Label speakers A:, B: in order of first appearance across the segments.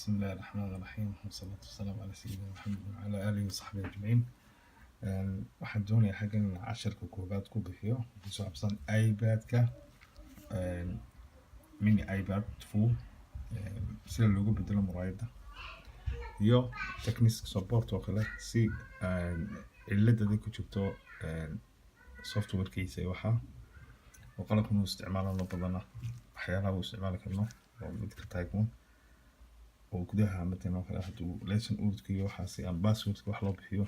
A: بسم الله الرحمن الرحيم والصلاة والسلام على سيدنا محمد وعلى آله وصحبه أجمعين. waxaan doonayaa xaggan casharka koobaad ku bixiyo ku saabsan iPad-ka mini iPad 2 sida loogu bedelo muraayadda iyo technical support oo kale si cilladda ku jirto software-kiisa waxa oo qalabka uu isticmaalano badana waxyaalaha uu isticmaali karno oo mid ka taagmo oo gudaha midna kale haduu lesson urudka iyo waxaasi aan password wax loo bixiyo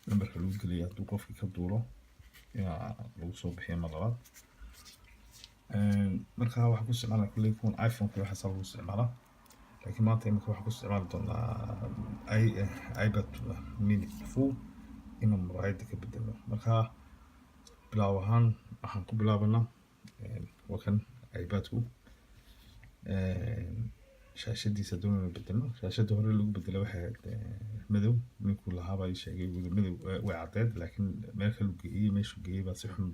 A: numberka lagu geliyo haduu qofkii ka duulo lagu soo bixiyo mar labaad marka waxa ku isticmaala kulay phone iPhone ku waxa sabab u isticmaala laakiin maanta imika waxa ku isticmaali doonaa iPad mini 2 in muraayadda ka bedelo marka bilaw ahaan waxaan ku bilaabanaa wakan iPad-ku shaashadiisa doonana bedelo shaashada hore lagu bedelo waxa madow ninku lahaaba ay sheegay madow way cadeed laakiin meel kale meeshu geeyay baa si xun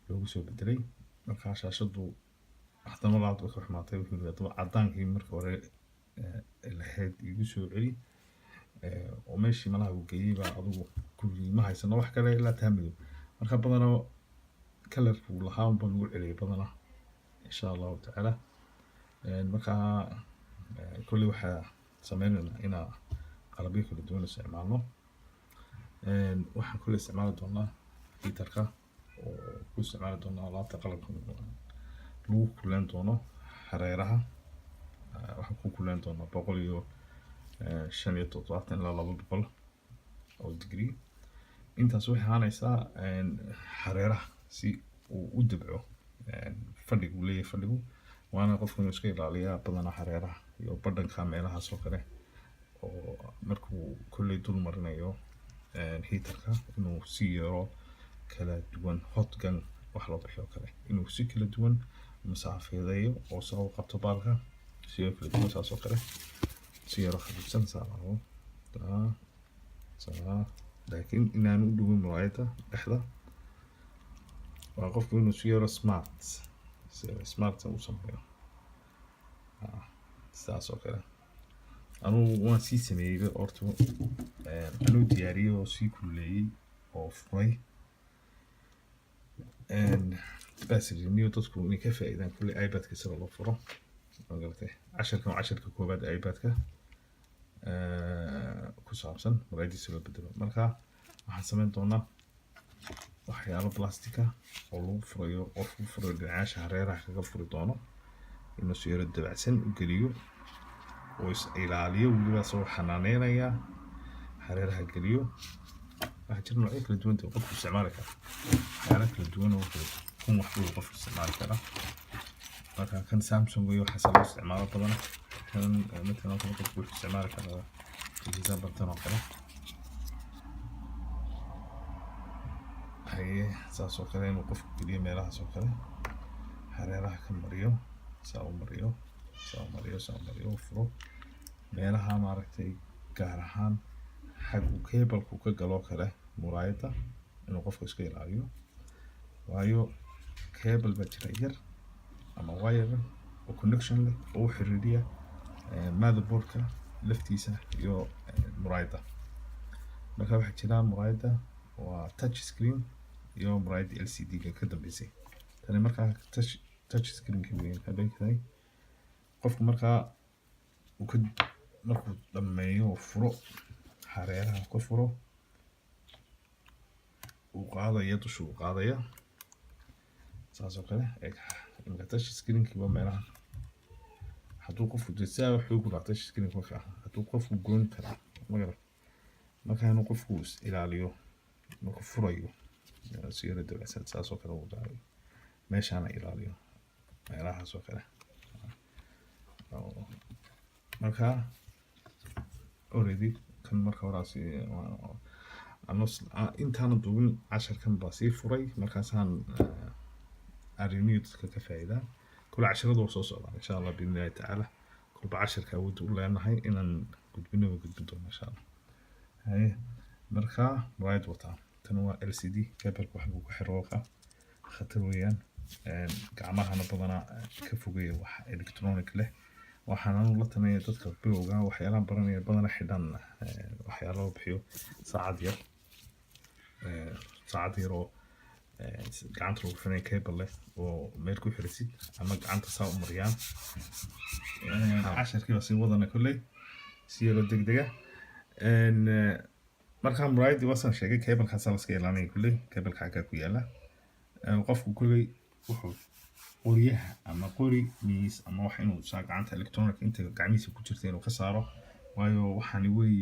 A: loogu soo bedelay marka shaashadu hadana laad wax xumaatay wuxuu leeyahay cadaankii marka hore lahayd igu soo celi oo meeshii malaha uu geeyay baa adigu kulli ma haysano wax kale la taamiyo marka badana kalarku lahaa baan ugu celiyay badana insha Allah ta'ala marka kulli waxa sameeynaa ina qalabyo kala duwan isticmaalno waxaan kulli isticmaali doonaa heater-ka oo ku isticmaali doonaa alaabta qalabka lagu kulan doono hareeraha waxaan ku kulan doonaa 175 ilaa 200 oo degree intaas waxay aanaysaa hareeraha si uu u dabco fadhigu leeyahay fadhigu waana qofku inuu iska ilaaliyaa badana hareeraha iyo badhanka meelaha soo kale oo markuu kulli dul marinayo heater-ka inuu si yaro kala duwan hot gun wax loo bixiyo kale inuu si kala duwan masaafeeyo oo soo qabto baalka si kala duwan soo kale si yaro xabsan saaro laakiin inaan u dhumin muraayadda dhexda waa qofku inuu si yaro smart u sameeyo saas oo kale anuu waan si sameeyay orto anuu diyaariyo oo si kuleeyay oo furay bas niyo dadku inay ka faa'iidaan kulli iPad-ka sida loo furo magaltay casharka koobaad iPad-ka ku saabsan muraayaddiisa loo bedelo marka waxaan sameyn doonaa waxyaalo plastic oo lagu furayo qofku furo dhinaca hareeraha kaga furi doono inuu si yaro dabacsan u geliyo oo is ilaaliyo waliba soo xanaaneynaya hareeraha geliyo waxa jira nooc kala duwan oo qofku isticmaali karo waxyaalo kala duwan oo kun wax uu qofku isticmaali karo marka kan Samsung iyo waxa soo isticmaalo badan kan midna qofku isticmaali karo jisa bartan oo kale saas oo kale inuu qofku geliyo meelaha soo kale hareeraha ka mariyo soo furo meelaha maaragtay gaar ahaan xaggu cable-ku ka galo kale muraayadda inuu qofku iska ilaaliyo waayo cable ba jira yar ama wire oo connection leh oo xiriiriya motherboard-ka laftiisa iyo muraayadda marka waxa jira muraayadda waa touch screen iyo muraayadda LCD-ga ka dambeysay tani marka touch screen-ka weyn habeenkii qofku marka markuu dhameeyo furo hareeraha ku furo uu qaadayo dusha uu qaadayo saas oo kale in touch screen-ki waa meelaha haduu qofku disaa wuxuu ku touch screen-ka ka haduu qofku goon kara marka inuu qofku ilaaliyo markuu furayo si yaro dabacsan saas oo kale uu daayo meeshana ilaaliyo meelaha soo kale marka already kan marka horaasi intaan duubin casharkan baa sii furay markaasaan arriniyadka ka faa'iida kula casharadu soo socda insha Allah billahi ta'ala kulba casharka uu u leenahay inaan gudbin doono insha Allah marka muraayad wata tan waa LCD cable wax lagu xiro khatar weeyaan gacmahana badana ka fogeeyo wax electronic leh waxaan anu la talinaya dadka bilowga waxyaalaha baranaya badana xidhan waxyaalo loo bixiyo saacad yar saacad yar oo gacanta lagu xiray cable leh oo meel ku xirisid ama gacanta saa u mariyaan casharkii baa sii wadana kolley si yaro degdega markaan muraayadii wasan sheegay cable-kaas la iska ilaalinaya kolley cable-ka xagga ku yaala qofku kolley wuxuu qoriyaha ama qori miis ama wax inuu saa gacanta electronic inta gacmihiisa ku jirta inuu ka saaro waayo waxaani way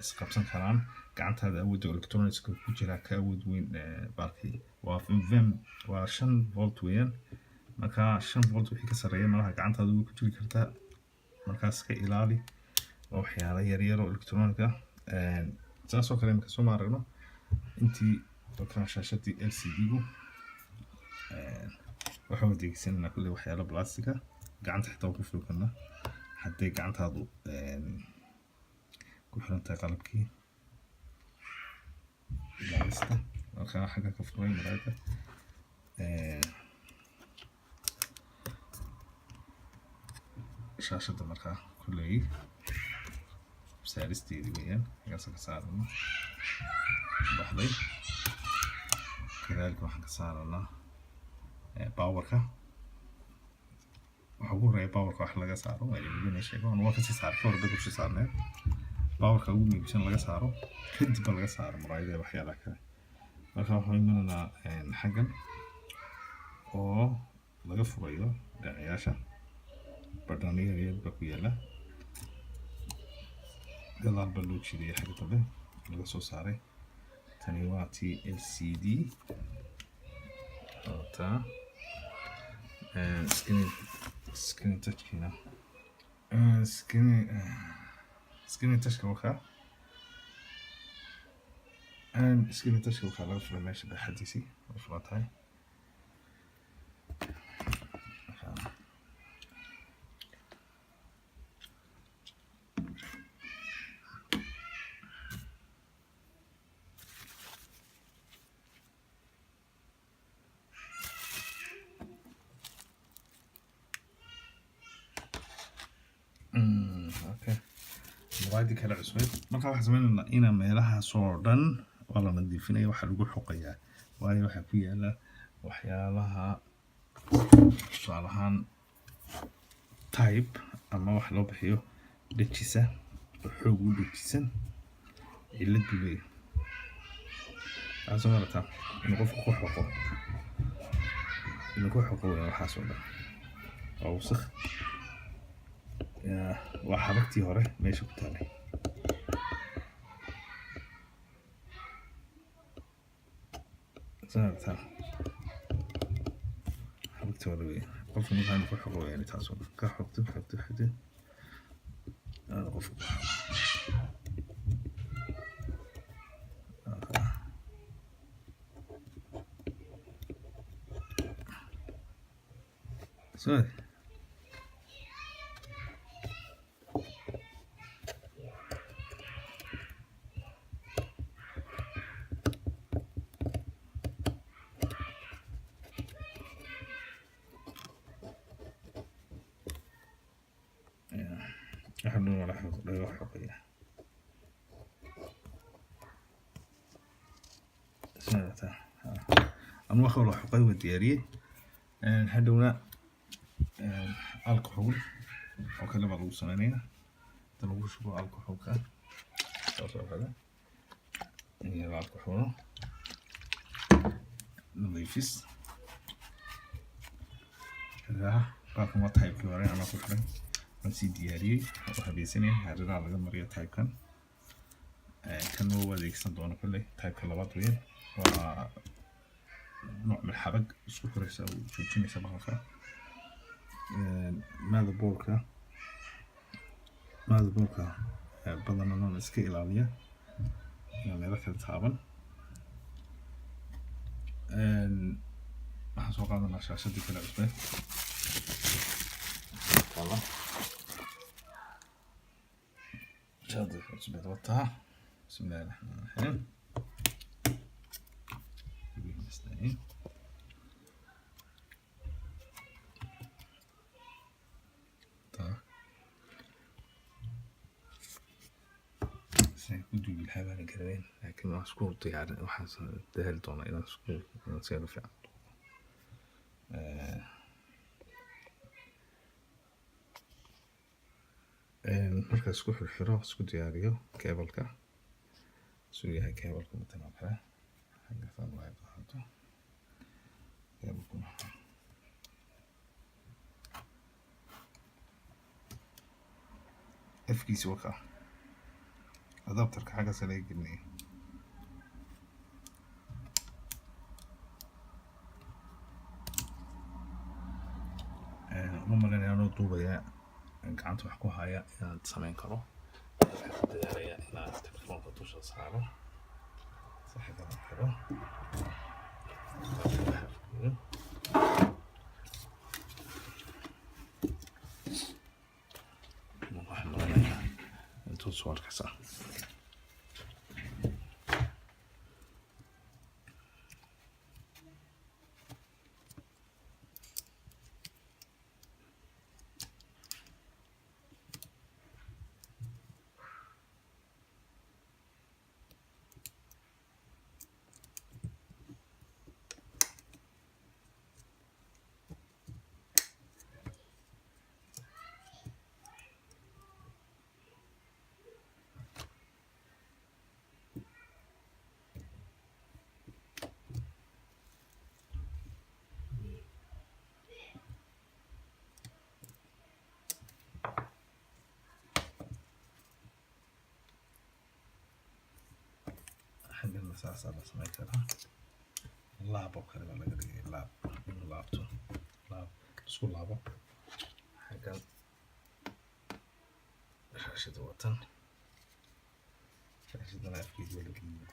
A: isqabsan karaan gacantaada awoodda electronicska ku jira ka awood weyn baalkii waa vm waa 5 volt weeyaan marka 5 volt wixii ka sareeya malaha gacantaada way ku jiri kartaa markaas ka ilaali waxyaalo yar yar oo electronic ah saasoo kale marka soo maaragno intii kan shaashadii LCD-gu waxaan adeegsanaa kulli waxyaalo plastica gacanta xitaa ku fulkana hadday gacantaadu ku xiran tahay qalabkii ilaalista marka xagga ka furay maraayada shaashada markaa kulli saaristeedii weeyaan xaggaas ka saarno baxday kadaalika waxaan ka saarnaa باوركا وحقول رأي باوركا واحد لقى سعره يعني بدون شيء أنا واقف في سعر فور بدو شو سعرنا باوركا قومي بشان لقى سعره كنت بلقى سعر مرايدة وحياة كذا marka waxaan imanaa xaggan oo laga furayo dhinacyasha badhaniga yadba ku yaala gadaal baa loo jiidaya xagga dambe laga soo saaray tani waa tii LCD taa screen touch kina screen touch ka waxa screen touch ka waxa laga furay meesha dhaxdiisii oo furatay مرايدي كلا عسود marka waxa sameynaa ina meelaha soo dhan wala nadiifinay waxa lagu xoqayaa waayo waxa ku yaala waxyaalaha salahan type ama wax loo bixiyo dhijisa xoog u dhijisan ila dubay asoorata in qofku ku xoqo waxa soo dhan oo wasakh وحركتي هره ماشي كتالي زارتها حركتي هره قف نفهم في حقوق يعني تاسون كحركتي حدي أنا قف سوري أحنا ولا حقيقة سنة أنا أخذ حقيقة وديارية هدونا الكحول أو كلام على وصلنا تنقول شو الكحول كان صار هذا يعني الكحول نضيفس هذا باكو ما تايب كوري أنا كحول نسي دياري وحبيسني هذا على مرية تايب كان هو ذيك صندوقنا كله تايب كلابات وين ونوع من الحرق اسكو كريسة وشوتشيني سبعة ماذا بوركا بدنا نون اسكي إلالية يعني ركل تابن waxaan soo qaadanaa shaashadii kale cusbay والله شادي عصبة وطها بسم الله الرحمن الرحيم نستعين سنة كنتو بالحبة أنا كربين لكن ما سكوت يعني وحاسة تهلت أنا إلى سكوت نصير في marka isku xirxiro isku diyaariyo keebalka suu yahay keebalka matan oo kale xaggaasaan waa qaato keebalkuna afkiisa waka adapterka xaggaas laga gelinaya uma malaynayaa anoo duubaya gacanta wax ku haya inaad samayn karo waxaan ku dadaalayaa inaad telefoonka dusha saaro saxibada xiro waxaan doonayaa intuu soo arkaysaa حق المساس بس ما يكره اللعبة وكذا ولا قدي اللعب إنه لعبته لعب سكول لعبة حق شاشة الوطن شاشة أنا أفكيد ولا كلمة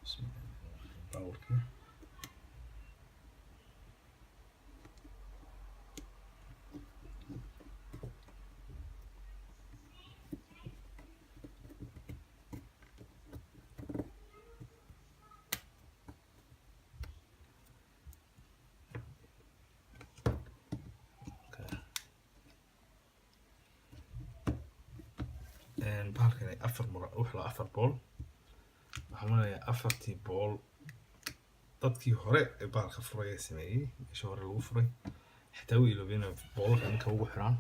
A: بسم الله باور كده bahalkani afar bool waxaan maleeyaa afartii bool dadkii hore ee bahalka furay ee sameeyey meesha hore lagu furay xitaa way iloobeen boolalka ninka ugu xiraan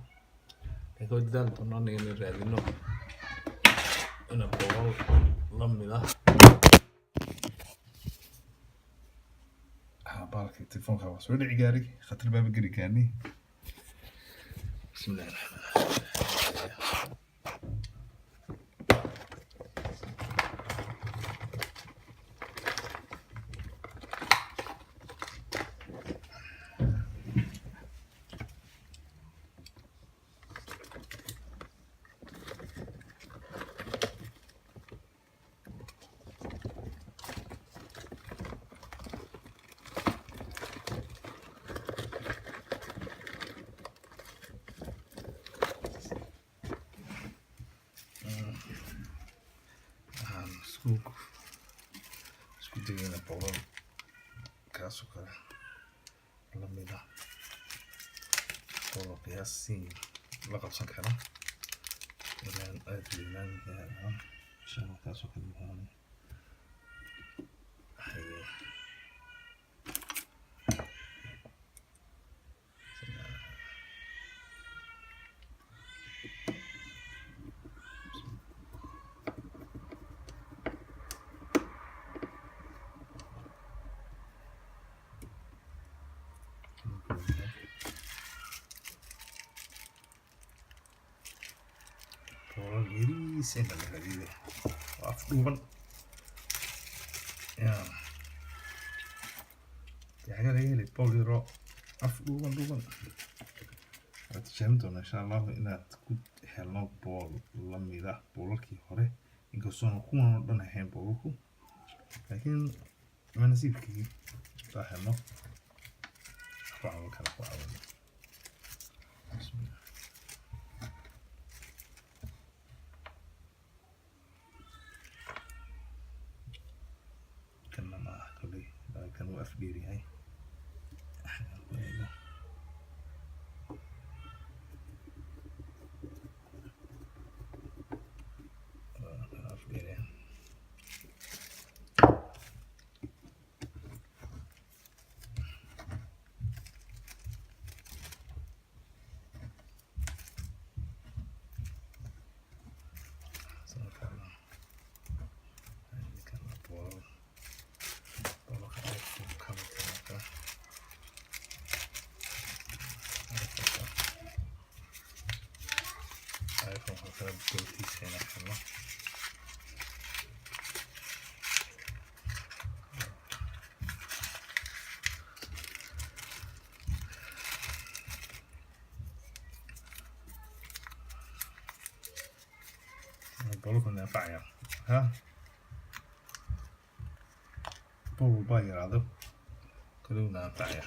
A: laakiin waa dadaal doonaan inay raadino ina boolal la mid ah bahalka telefoonka waa soo dhici gaaray khatar baaba geli gaarnay bismillahi raxmaan raxiim isku dayayna boolal kaasoo kale la mid ah boolal qiyaasii la qabsan kara ilaan aad weynaan yahay inshallah kaasoo kale muhiim يريس إن الذي أفضل يا حاجة ليه بوليرو أفضل تجمعنا إن شاء الله إن تكون حلنا بول لما إذا بولك يهره إنك صنع كون ردنا هم بولكو لكن ما نسيب كي فحلنا فعل كلا فعل بسم الله dheeryahay bolkan anfacaya ha bol baa yaraado kalowna anfacaya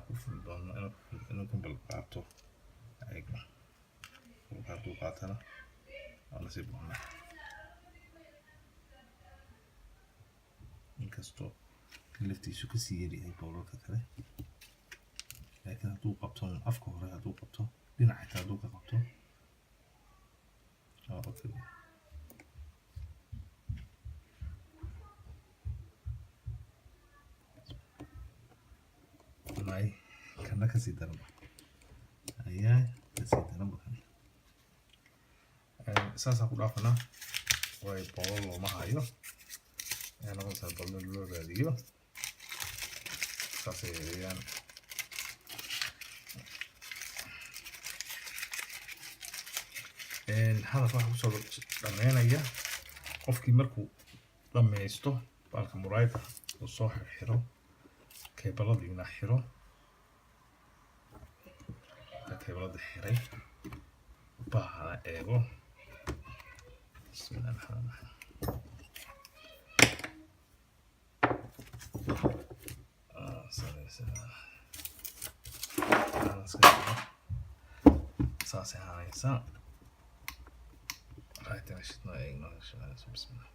A: ku fuli doono inuu kumbal qaato ayagna bolka hadduu qaatana waa nasiib doona inkastoo laftiisu kasii yaryahay bolalka kale laakiin hadduu qabto afka hore hadduu qabto dhinaca xitaa hadduu ka qabto okay may kana kasii daranba ayaa kasii daranba saasaan ku dhaafanaa way bolol looma hayo noqonaysaa bolol loo raadiyo saasay weeyaan hadalka waxaa kusoo dhameynaya qofkii markuu dhammaysto baalka muraayada uu soo xiro keebaladiina xiro keebalada xiray baa eego bismillahi raxmaani raxiim saasay ahaanaysaa رايتنا شتنا ايغنا بسم الله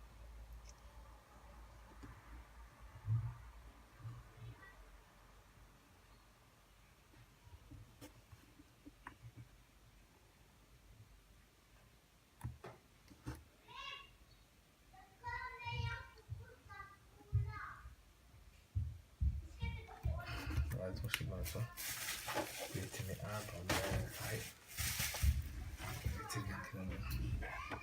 A: رايت وش الموضوع بيتني اب ولا هاي بيتني كده